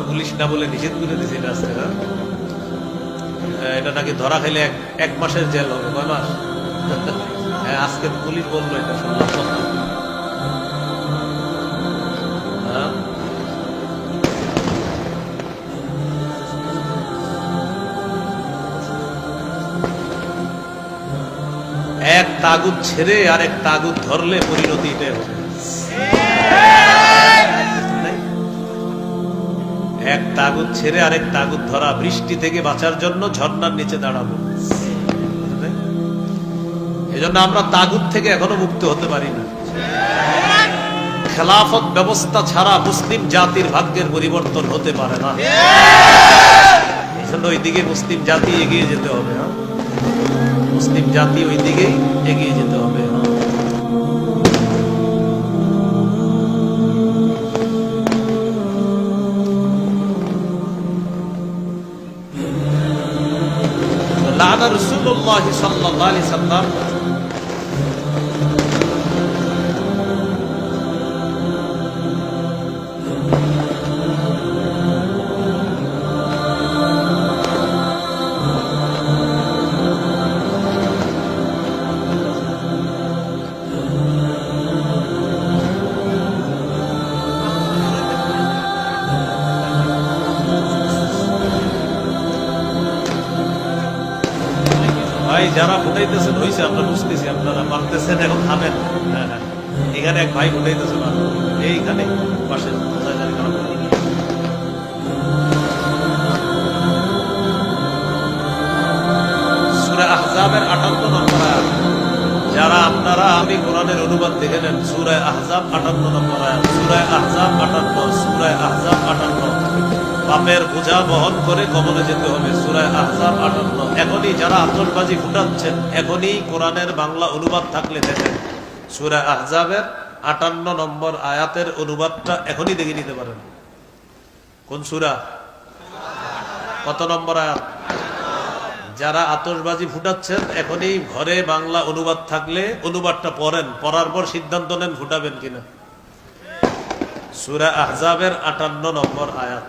Police না বলে নিষেধ করে দিয়েছে আজকে। এটা নাকি ধরা খাইলে 1 মাসের জেল হবে। 9 মাস? হ্যাঁ, আজকে পুলিশ বললো এটা, শুনলাম। এক তাগুত ছেড়ে আরেক তাগুত ধরলে পরিণতি এটাই হবে। এক তাগুত ছেড়ে আরেক তাগুত ধরা, বৃষ্টি থেকে বাঁচার জন্য ঝর্ণার নিচে দাঁড়াবো। এজন্য আমরা তাগুত থেকে এখনো মুক্ত হতে পারি না। খেলাফত ব্যবস্থা ছাড়া মুসলিম জাতির ভাগ্যের পরিবর্তন হতে পারে না। এই জন্য ওই দিকে মুসলিম জাতি এগিয়ে যেতে হবে। মুসলিম জাতি ওই দিকেই এগিয়ে যেতে হবে। লানা রাসূলুল্লাহ সাল্লাল্লাহু আলাইহি সাল্লাম ভাই যারা ফুটাইতেছেন হয়েছে, আমরা বুঝতেছি, আপনারা মানতেছেন, এখন থামেন। হ্যাঁ হ্যাঁ, এখানে এক ভাই ফুটাইতেছে, এইখানে পাশে সূরা আহজাবের 58 নম্বর আয়াত। যারা আপনারা আমি কোরআনের অনুবাদ দেখে নেন। সূরা আহজাব 58 নম্বর আয়াত। সূরা আহজাব 58, সূরা আহজাব 58। পাপের বোঝা বহন করে কবরে যেতে হবে। সূরা আহজাব 58। এখনই যারা আতশবাজি ফুটাচ্ছেন, এখনই কোরআনের বাংলা অনুবাদ থাকলে দেখেন। সূরা আহজাবের 58 নম্বর আয়াতের অনুবাদটা এখনই দেখে নিতে পারেন। কোন সূরা, কত নম্বর আয়াত? যারা আতশবাজি ফুটাচ্ছেন, এখনই ঘরে বাংলা অনুবাদ থাকলে অনুবাদটা পড়েন, পড়ার পর সিদ্ধান্ত নেন ফুটাবেন কিনা। সূরা আহজাবের 58 নম্বর আয়াত।